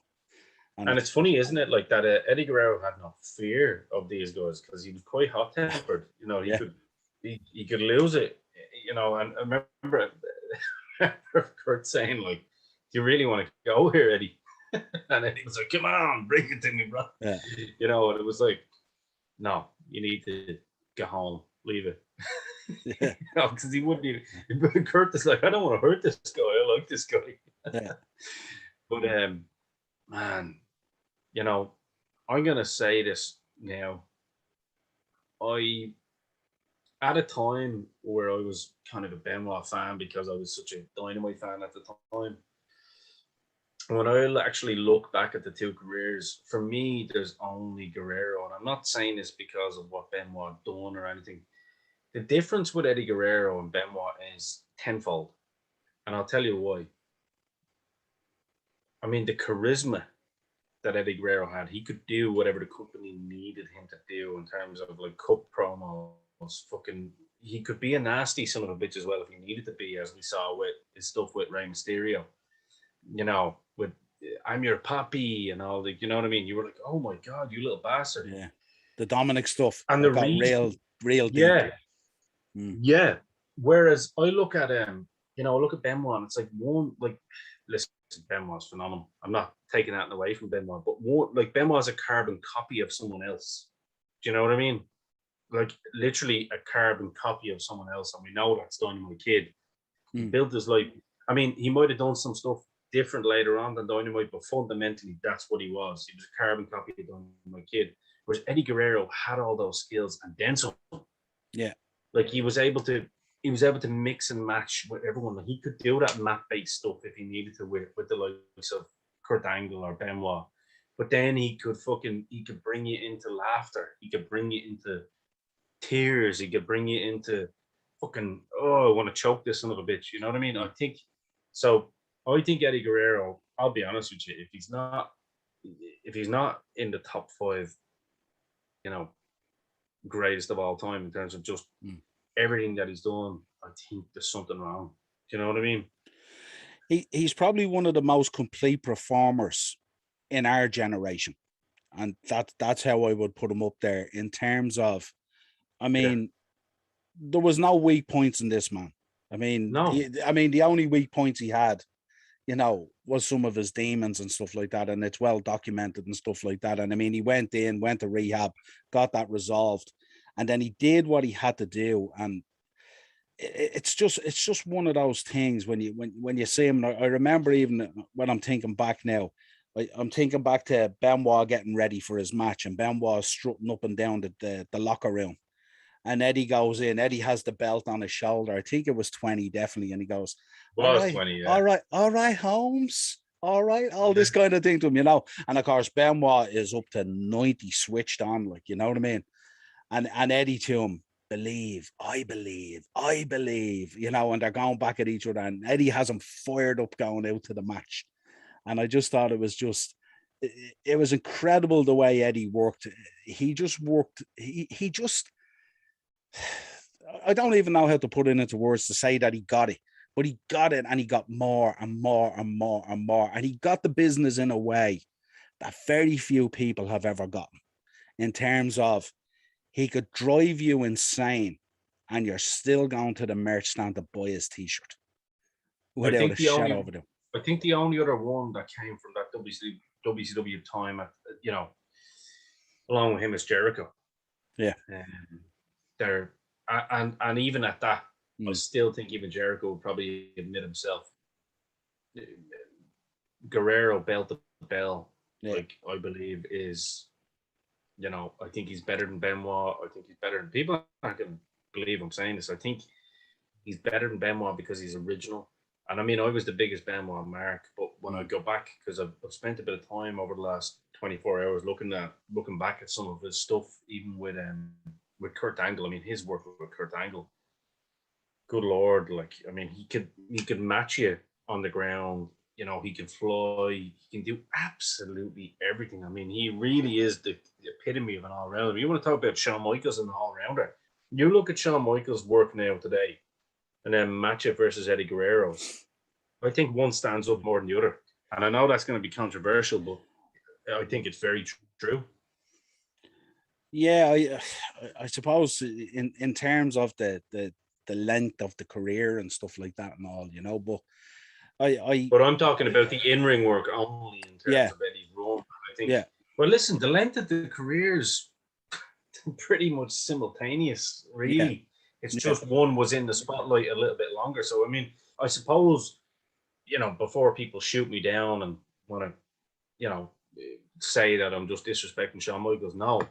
And it's funny, isn't it? Like that Eddie Guerrero had no fear of these guys because he was quite hot tempered. You know, he could lose it. You know, and I remember Kurt saying, like, "Do you really want to go here, Eddie?" And Eddie was like, "Come on, bring it to me, bro." Yeah. You know, and it was like, no, you need to go home, leave it. Yeah. You know, because he wouldn't even. Kurt is like, I don't want to hurt this guy. I like this guy. Yeah. But man, you know, I'm gonna say this now. At a time where I was kind of a Benoit fan because I was such a Dynamite fan at the time. When I actually look back at the two careers, for me, there's only Guerrero. And I'm not saying this because of what Benoit done or anything. The difference with Eddie Guerrero and Benoit is tenfold. And I'll tell you why. I mean, the charisma that Eddie Guerrero had, he could do whatever the company needed him to do in terms of like cut promos, he could be a nasty son of a bitch as well if he needed to be, as we saw with his stuff with Rey Mysterio. You know, with I'm your papi and all, like, you know what I mean? You were like, oh my God, you little bastard. Yeah. The Dominic stuff. And the real deep. Yeah. Whereas I look at you know, look at Benoit and it's like one, like, listen, Benoit's phenomenal. I'm not taking that away from Benoit, but one, like, Benoit's a carbon copy of someone else. Do you know what I mean? Like, literally a carbon copy of someone else. And we know that's Dynamite Kid. He built his life. I mean, he might have done some stuff different later on than Dynamite, but fundamentally, that's what he was. He was a carbon copy of Dynamite Kid. Whereas Eddie Guerrero had all those skills and then some. Yeah. Like, he was able to he was able to mix and match with everyone. He could do that mat-based stuff if he needed to with the likes of Kurt Angle or Benoit. But then he could bring you into laughter. He could bring you into tears. He could bring you into fucking, oh, I want to choke this son of a bitch. You know what I mean? I think Eddie Guerrero, I'll be honest with you, if he's not in the top 5, you know, greatest of all time in terms of just everything that he's done, I think there's something wrong. Do you know what I mean? He's probably one of the most complete performers in our generation, and that's how I would put him up there in terms of. I mean, there was no weak points in this man. I mean, the only weak points he had, you know, was some of his demons and stuff like that, and it's well documented and stuff like that. And I mean, he went to rehab, got that resolved, and then he did what he had to do. And it's just one of those things when you see him. I remember even when I'm thinking back now, I'm thinking back to Benoit getting ready for his match, and Benoit strutting up and down the locker room. And Eddie goes in. Eddie has the belt on his shoulder. I think it was 20, definitely. And he goes, all right, 20, yeah. all right, Holmes. All right, all this kind of thing to him, you know. And of course, Benoit is up to 90 switched on, like, you know what I mean? And Eddie to him, I believe, you know, and they're going back at each other. And Eddie has him fired up going out to the match. And I just thought it was incredible the way Eddie worked. He just worked, he just, I don't even know how to put it into words to say that he got it, but he got it, and he got more and more and more and more. And he got the business in a way that very few people have ever gotten, in terms of he could drive you insane and you're still going to the merch stand to buy his t-shirt without a shadow of a doubt. I think the only other one that came from that WCW time, you know, along with him, is Jericho. Yeah. And even at that, I still think even Jericho would probably admit himself. Guerrero belt the bell, like, I believe is, you know, I think he's better than Benoit. I think he's better than, people aren't going to believe I'm saying this. I think he's better than Benoit because he's original. And I mean, I was the biggest Benoit mark, but when I go back, because I've spent a bit of time over the last 24 hours looking back at some of his stuff, even with Kurt Angle. I mean, his work with Kurt Angle, good Lord, like, I mean, he could match you on the ground. You know, he can fly, he can do absolutely everything. I mean, he really is the epitome of an all-rounder. You want to talk about Shawn Michaels and an all-rounder? You look at Shawn Michaels' work now today, and then match it versus Eddie Guerrero. I think one stands up more than the other. And I know that's going to be controversial, but I think it's very true. Yeah, I suppose in terms of the length of the career and stuff like that and all, you know, but But I'm talking about the in-ring work only in terms of Eddie's role. I think. Well, listen, the length of the careers pretty much simultaneous, really. It's just one was in the spotlight a little bit longer. So, I mean, I suppose, you know, before people shoot me down and want to, you know, say that I'm just disrespecting Shawn Michaels, no.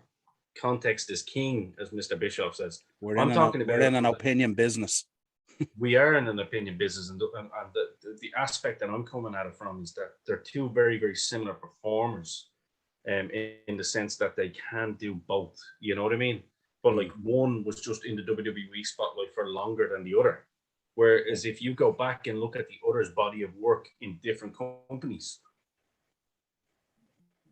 Context is king, as Mr. Bischoff says. We're in an opinion business. We are in an opinion business, and the aspect that I'm coming at it from is that they're two very, very similar performers, in the sense that they can do both. You know what I mean? But like, one was just in the WWE spotlight for longer than the other. Whereas if you go back and look at the other's body of work in different companies,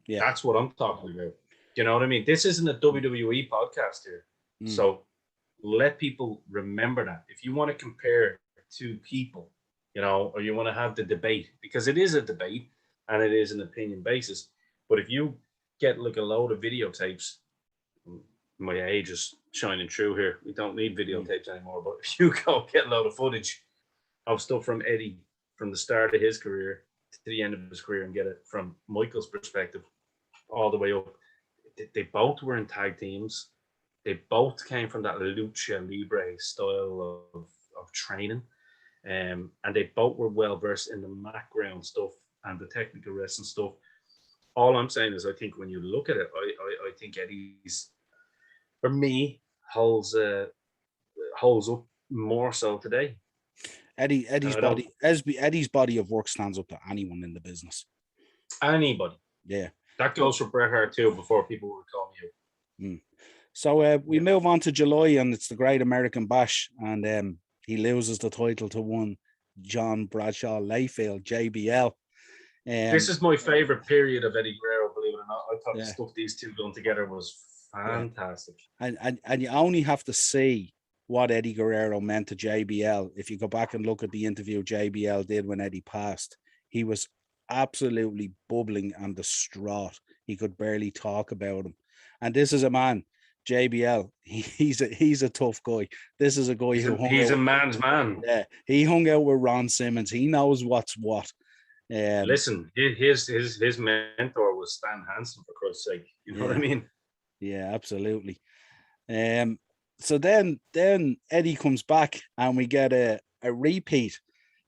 that's what I'm talking about. You know what I mean? This isn't a WWE podcast here. So let people remember that. If you want to compare two people, you know, or you want to have the debate, because it is a debate and it is an opinion basis. But if you get like a load of videotapes, my age is shining through here. We don't need videotapes anymore. But if you go get a load of footage of stuff from Eddie from the start of his career to the end of his career and get it from Michael's perspective all the way up, they both were in tag teams. They both came from that lucha libre style of training. And they both were well versed in the mat ground stuff and the technical wrestling stuff. All I'm saying is, I think when you look at it, I think Eddie's, for me, holds up more so today. Eddie's body of work stands up to anyone in the business. Anybody. Yeah. That goes for Bret Hart too, before people would call me out. So we move on to July, and it's the Great American Bash, and he loses the title to one John Bradshaw Layfield, JBL. This is my favorite period of Eddie Guerrero, believe it or not. I thought the stuff these two done together was fantastic. And you only have to see what Eddie Guerrero meant to JBL. If you go back and look at the interview JBL did when Eddie passed, he was absolutely bubbling and distraught. He could barely talk about him. And this is a man, JBL. He's a tough guy. This is a guy he's a man's man. Yeah, he hung out with Ron Simmons. He knows what's what. Listen, his mentor was Stan Hansen, for Christ's sake. You know what I mean? Yeah, absolutely. So then Eddie comes back, and we get a repeat.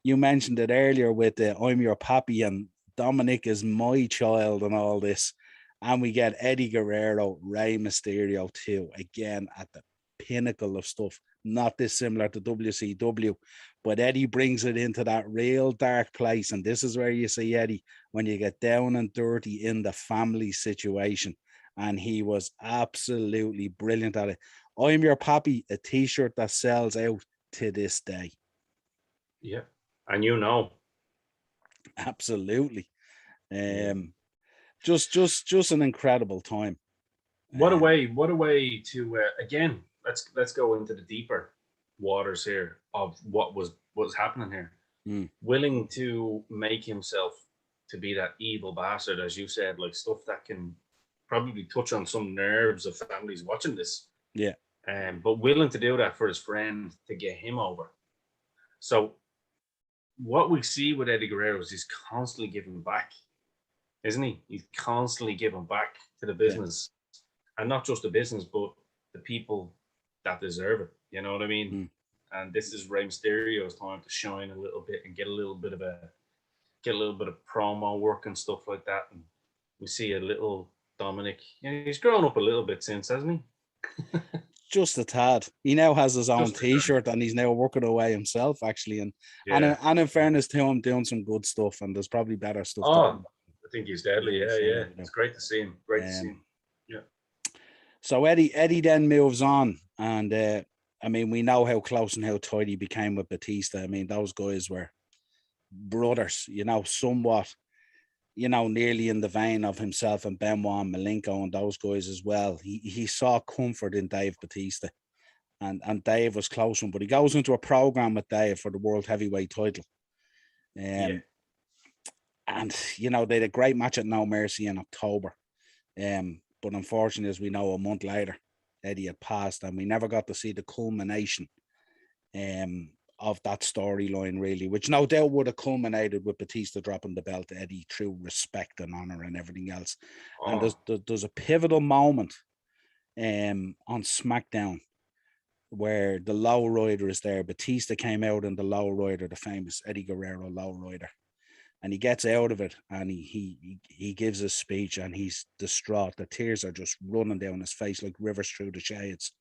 You mentioned it earlier with the I'm Your Pappy and Dominic is my child and all this. And we get Eddie Guerrero, Rey Mysterio too, again at the pinnacle of stuff. Not dissimilar to WCW, but Eddie brings it into that real dark place. And this is where you see Eddie when you get down and dirty in the family situation. And he was absolutely brilliant at it. I'm Your Pappy, a t-shirt that sells out to this day. Yeah. And you know. Absolutely. Just an incredible time. What a way to again, let's go into the deeper waters here of what's happening here. Willing to make himself to be that evil bastard, as you said, like stuff that can probably touch on some nerves of families watching this. Yeah. But willing to do that for his friend to get him over. So what we see with Eddie Guerrero is he's constantly giving back, isn't he? He's constantly giving back to the business, and not just the business, but the people that deserve it. You know what I mean? And this is Rey Mysterio's time to shine a little bit and get a little bit of promo work and stuff like that. And we see a little Dominic. He's grown up a little bit since, hasn't he? Just a tad. He now has his own t-shirt, and he's now working away himself, actually. And in fairness to him, doing some good stuff, and there's probably better stuff. I think he's deadly. Yeah. It's great to see him. To see him. Yeah. So Eddie then moves on, and I mean, we know how close and how tight he became with Batista. I mean, those guys were brothers, somewhat, nearly in the vein of himself and Benoit and Malenko and those guys as well. He saw comfort in Dave Batista, and Dave was close to him, but he goes into a program with Dave for the World Heavyweight title. And, they had a great match at No Mercy in October. But unfortunately, as we know, a month later, Eddie had passed, and we never got to see the culmination of that storyline, really, which no doubt would have culminated with Batista dropping the belt to Eddie through respect and honor and everything else. And there's a pivotal moment on SmackDown where the lowrider is there. Batista came out in the lowrider, the famous Eddie Guerrero lowrider, and he gets out of it, and he gives his speech, and he's distraught. The tears are just running down his face like rivers through the shades.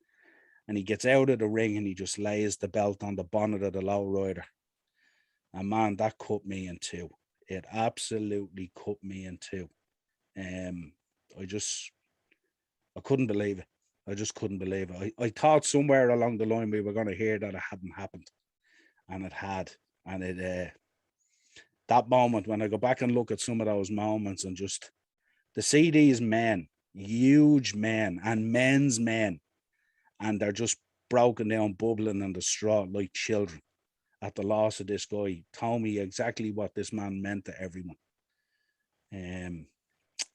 And he gets out of the ring, and he just lays the belt on the bonnet of the lowrider. And man, that cut me in two. It absolutely cut me in two. I couldn't believe it. I just couldn't believe it. I thought somewhere along the line we were going to hear that it hadn't happened, and it had. And that moment, when I go back and look at some of those moments, and just the CD's men, huge men and men's men, and they're just broken down, bubbling and distraught like children at the loss of this guy, told me exactly what this man meant to everyone. And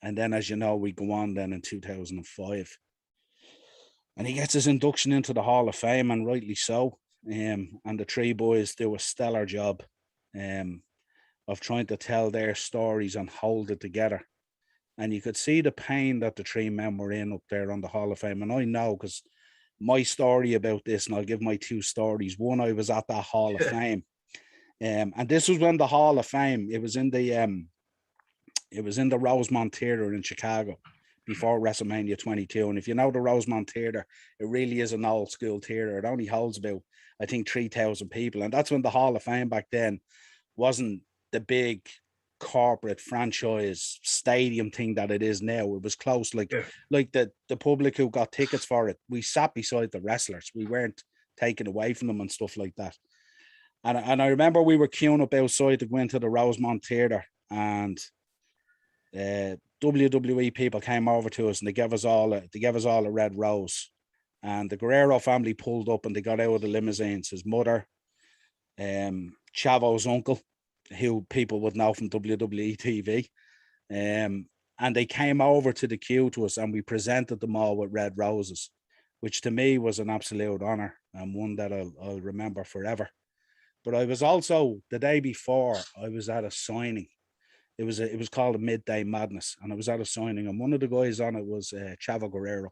then, as you know, we go on then in 2005, and he gets his induction into the Hall of Fame, and rightly so. And the three boys do a stellar job of trying to tell their stories and hold it together. And you could see the pain that the three men were in up there on the Hall of Fame. And I know, because my story about this, and I'll give my two stories. One, I was at that Hall of Fame, and this was when the Hall of Fame, it was in the Rosemont Theater in Chicago, before WrestleMania 22. And if you know the Rosemont Theatre, it really is an old school theatre. It only holds about, I think, 3,000 people. And that's when the Hall of Fame back then wasn't the big corporate franchise stadium thing that it is now. It was close, like the public who got tickets for it, we sat beside the wrestlers. We weren't taken away from them and stuff like that. And I remember we were queuing up outside to go into the Rosemont Theatre, and WWE people came over to us and they gave us all a red rose. And the Guerrero family pulled up and they got out of the limousines. His mother, Chavo's uncle, who people would know from WWE TV, and they came over to the queue to us, and we presented them all with red roses, which to me was an absolute honor and one that I'll remember forever. But I was also, the day before, I was at a signing. It was called a Midday Madness, and I was at a signing, and one of the guys on it was Chavo Guerrero.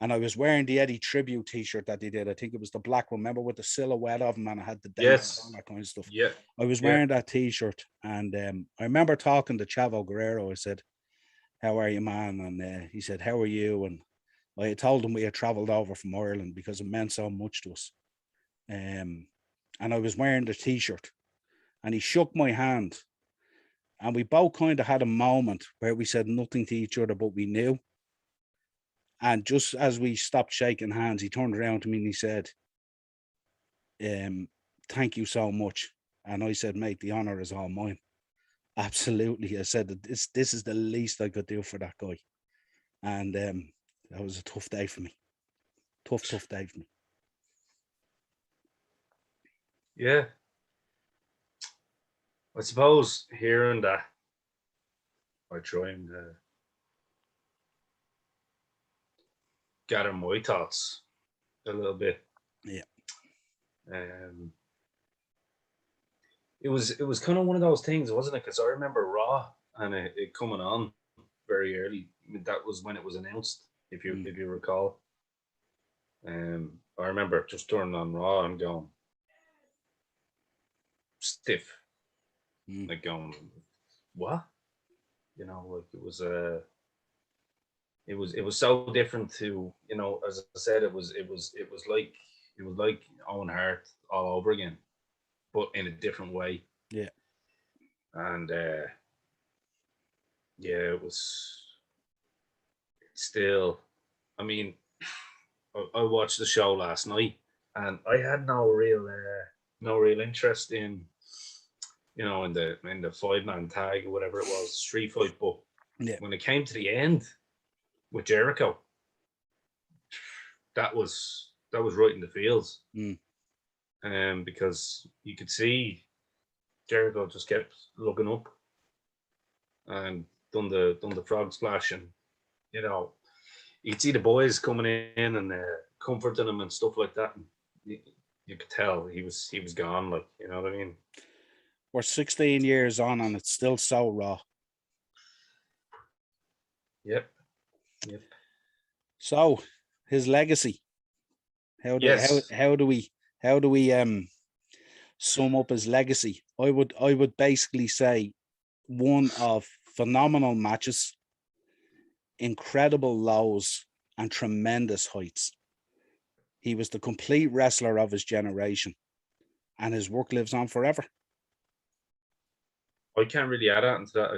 And I was wearing the Eddie tribute T-shirt that they did. I think it was the black one. Remember, with the silhouette of him, and I had the date and all that kind of stuff. Yeah. I was wearing that T-shirt, and I remember talking to Chavo Guerrero. I said, "How are you, man?" And he said, "How are you?" And I told him we had traveled over from Ireland because it meant so much to us. And I was wearing the T-shirt, and he shook my hand, and we both kind of had a moment where we said nothing to each other, but we knew. And just as we stopped shaking hands, he turned around to me and he said, "Thank you so much." And I said, "Mate, the honor is all mine." Absolutely. I said that this is the least I could do for that guy. And that was a tough day for me. Tough day for me. Yeah. I suppose hearing that, I try and gather my thoughts a little bit. Yeah. It was kind of one of those things, wasn't it? Because I remember Raw and it coming on very early. That was when it was announced, if you recall. I remember just turning on Raw and going stiff, like going, what? You know, like it was so different to, you know, as I said, it was like Owen Hart all over again, but in a different way. Yeah. And yeah, it was still, I mean, I watched the show last night and I had no real interest in, you know, in the 5-man tag or whatever it was, street fight. But when it came to the end with Jericho, that was right in the feels. Because you could see Jericho just kept looking up and done the frog splash, and you know, you'd see the boys coming in and comforting him and stuff like that. And you could tell he was gone, like, you know what I mean? We're 16 years on and it's still so raw. Yep. So his legacy. How do we sum up his legacy? I would basically say one of phenomenal matches, incredible lows, and tremendous heights. He was the complete wrestler of his generation, and his work lives on forever. I can't really add on to that.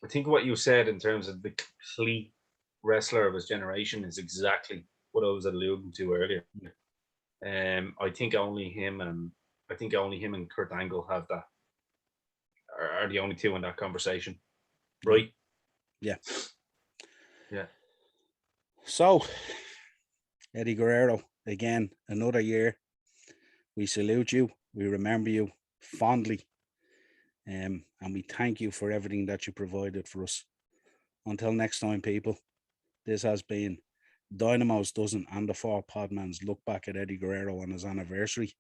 I think what you said in terms of the complete wrestler of his generation is exactly what I was alluding to earlier. I think only him and Kurt Angle have that, are the only two in that conversation, right? Yeah. So, Eddie Guerrero, again, another year. We salute you. We remember you fondly. And we thank you for everything that you provided for us. Until next time, people, this has been Dynamo's Dozen and the Four Podmen's look back at Eddie Guerrero on his anniversary.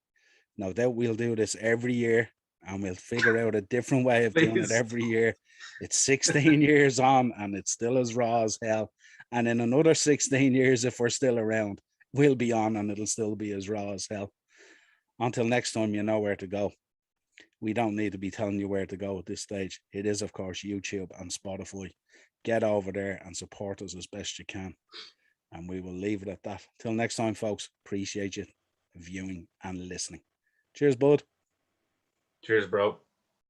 No doubt we'll do this every year, and we'll figure out a different way of doing it every year. It's 16 years on, and it's still as raw as hell. And in another 16 years, if we're still around, we'll be on, and it'll still be as raw as hell. Until next time, you know where to go. we don't need to be telling you where to go at this stage. It is, of course, YouTube and Spotify. Get over there and support us as best you can. And we will leave it at that. Till next time, folks. Appreciate you viewing and listening. Cheers, bud. Cheers, bro.